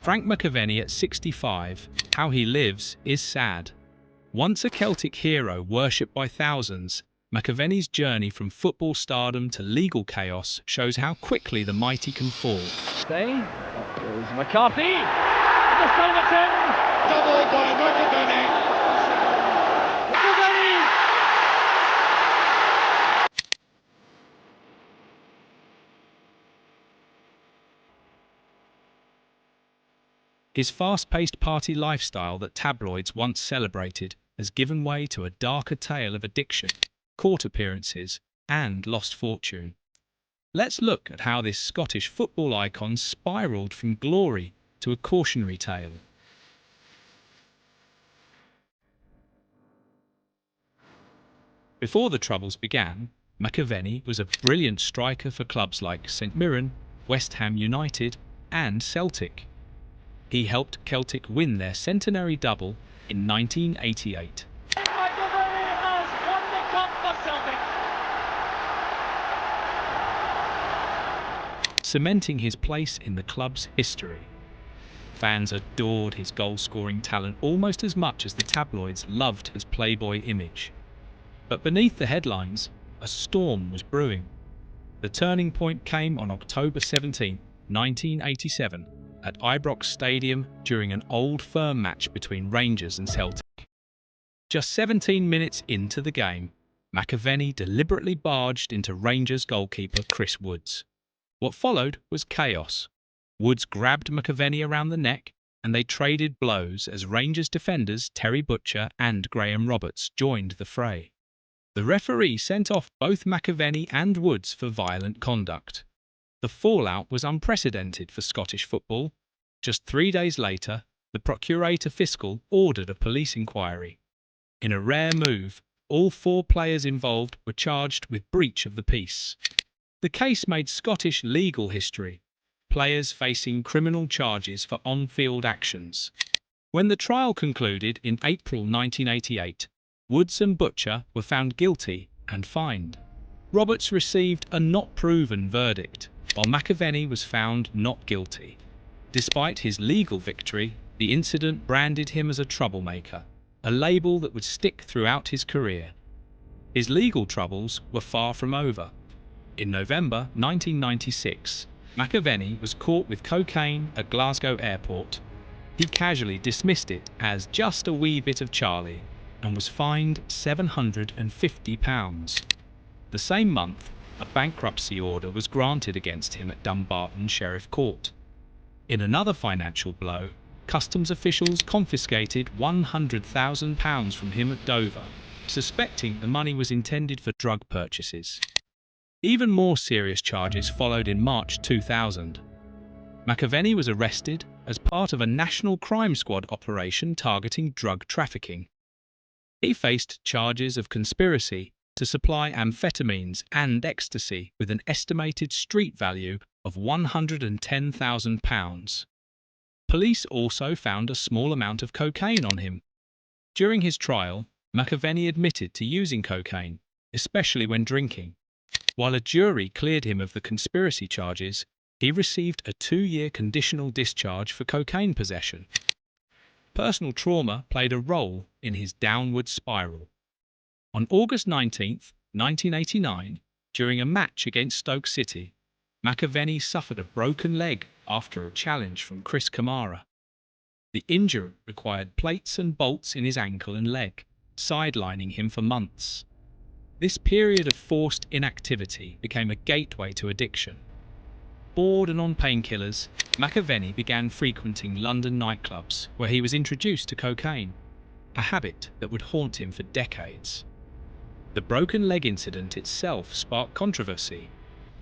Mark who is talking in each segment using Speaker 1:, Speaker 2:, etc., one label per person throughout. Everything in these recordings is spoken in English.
Speaker 1: Frank McAvennie at 65, how he lives is sad. Once a Celtic hero worshipped by thousands, McAvennie's journey from football stardom to legal chaos shows how quickly the mighty can fall.
Speaker 2: Stay. There's McCarthy. The Silverton.
Speaker 3: Double by McAvennie.
Speaker 2: McAvennie.
Speaker 1: His fast-paced party lifestyle that tabloids once celebrated has given way to a darker tale of addiction, court appearances, and lost fortune. Let's look at how this Scottish football icon spiralled from glory to a cautionary tale. Before the troubles began, McAvennie was a brilliant striker for clubs like St Mirren, West Ham United, and Celtic. He helped Celtic win their centenary double in 1988.
Speaker 2: McAvennie has won the cup for Celtic.
Speaker 1: Cementing his place in the club's history. Fans adored his goal-scoring talent almost as much as the tabloids loved his playboy image. But beneath the headlines, a storm was brewing. The turning point came on October 17, 1987, at Ibrox Stadium during an Old Firm match between Rangers and Celtic. Just 17 minutes into the game, McAvennie deliberately barged into Rangers goalkeeper Chris Woods. What followed was chaos. Woods grabbed McAvennie around the neck, and they traded blows as Rangers defenders Terry Butcher and Graham Roberts joined the fray. The referee sent off both McAvennie and Woods for violent conduct. The fallout was unprecedented for Scottish football. Just 3 days later, the Procurator Fiscal ordered a police inquiry. In a rare move, all 4 players involved were charged with breach of the peace. The case made Scottish legal history, players facing criminal charges for on-field actions. When the trial concluded in April 1988, Woods and Butcher were found guilty and fined. Roberts received a not-proven verdict, while McAvennie was found not guilty. Despite his legal victory, the incident branded him as a troublemaker, a label that would stick throughout his career. His legal troubles were far from over. In November 1996, McAvennie was caught with cocaine at Glasgow Airport. He casually dismissed it as just a wee bit of Charlie and was fined £750. The same month, a bankruptcy order was granted against him at Dumbarton Sheriff Court. In another financial blow, customs officials confiscated £100,000 from him at Dover, suspecting the money was intended for drug purchases. Even more serious charges followed in March 2000. McAvennie was arrested as part of a National Crime Squad operation targeting drug trafficking. He faced charges of conspiracy to supply amphetamines and ecstasy with an estimated street value of £110,000. Police also found a small amount of cocaine on him. During his trial, McAvennie admitted to using cocaine, especially when drinking. While a jury cleared him of the conspiracy charges, he received a 2-year conditional discharge for cocaine possession. Personal trauma played a role in his downward spiral. On August 19, 1989, during a match against Stoke City, McAvennie suffered a broken leg after a challenge from Chris Kamara. The injury required plates and bolts in his ankle and leg, sidelining him for months. This period of forced inactivity became a gateway to addiction. Bored and on painkillers, McAvennie began frequenting London nightclubs where he was introduced to cocaine, a habit that would haunt him for decades. The broken leg incident itself sparked controversy.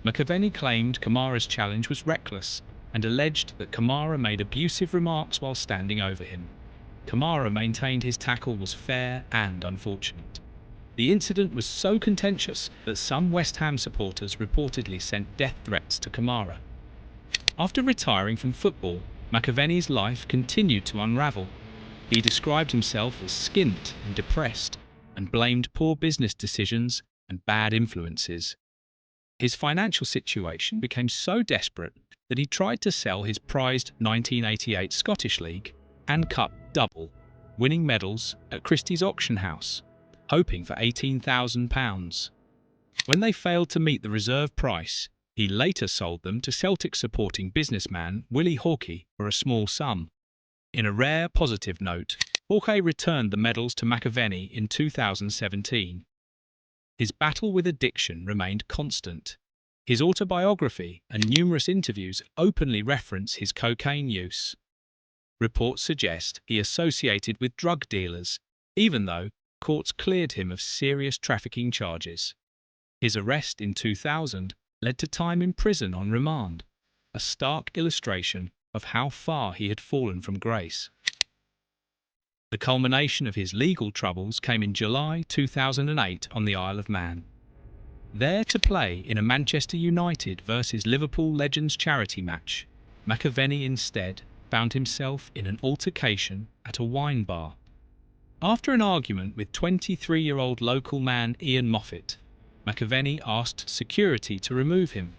Speaker 1: McAvennie claimed Kamara's challenge was reckless and alleged that Kamara made abusive remarks while standing over him. Kamara maintained his tackle was fair and unfortunate. The incident was so contentious that some West Ham supporters reportedly sent death threats to Kamara. After retiring from football, McAvennie's life continued to unravel. He described himself as skint and depressed, and blamed poor business decisions and bad influences. His financial situation became so desperate that he tried to sell his prized 1988 Scottish League and Cup double, winning medals at Christie's auction house, hoping for £18,000. When they failed to meet the reserve price, he later sold them to Celtic supporting businessman Willie Hawkey for a small sum. In a rare positive note, Hawkey returned the medals to McAvennie in 2017. His battle with addiction remained constant. His autobiography and numerous interviews openly reference his cocaine use. Reports suggest he associated with drug dealers, even though courts cleared him of serious trafficking charges. His arrest in 2000 led to time in prison on remand, a stark illustration of how far he had fallen from grace. The culmination of his legal troubles came in July 2008 on the Isle of Man. There to play in a Manchester United versus Liverpool Legends charity match, McAvennie instead found himself in an altercation at a wine bar. After an argument with 23-year-old local man Ian Moffat, McAvennie asked security to remove him.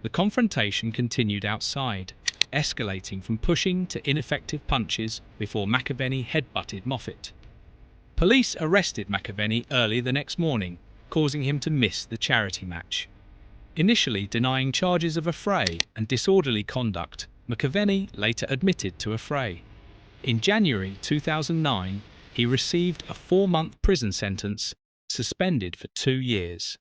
Speaker 1: The confrontation continued outside, escalating from pushing to ineffective punches before McAvennie headbutted Moffat. Police arrested McAvennie early the next morning, causing him to miss the charity match. Initially denying charges of affray and disorderly conduct, McAvennie later admitted to affray. In January 2009, he received a 4-month prison sentence, suspended for 2 years.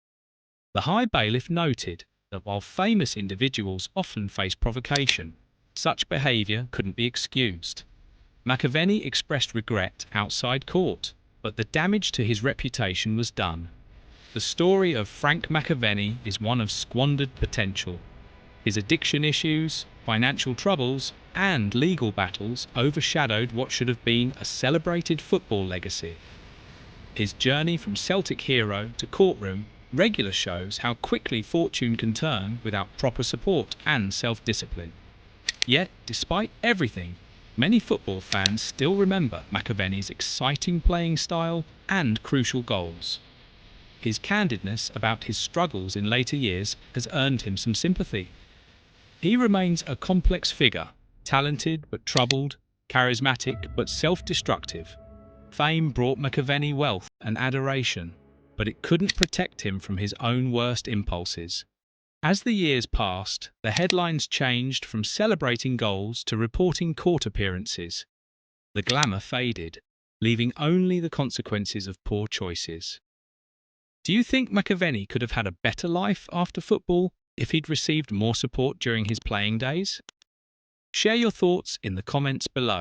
Speaker 1: The High Bailiff noted that while famous individuals often face provocation, such behaviour couldn't be excused. McAvennie expressed regret outside court, but the damage to his reputation was done. The story of Frank McAvennie is one of squandered potential. His addiction issues, financial troubles, and legal battles overshadowed what should have been a celebrated football legacy. His journey from Celtic hero to courtroom regularly shows how quickly fortune can turn without proper support and self-discipline. Yet, despite everything, many football fans still remember McAvennie's exciting playing style and crucial goals. His candidness about his struggles in later years has earned him some sympathy. He remains a complex figure, talented but troubled, charismatic but self-destructive. Fame brought McAvennie wealth and adoration, but it couldn't protect him from his own worst impulses. As the years passed, the headlines changed from celebrating goals to reporting court appearances. The glamour faded, leaving only the consequences of poor choices. Do you think McAvennie could have had a better life after football if he'd received more support during his playing days? Share your thoughts in the comments below.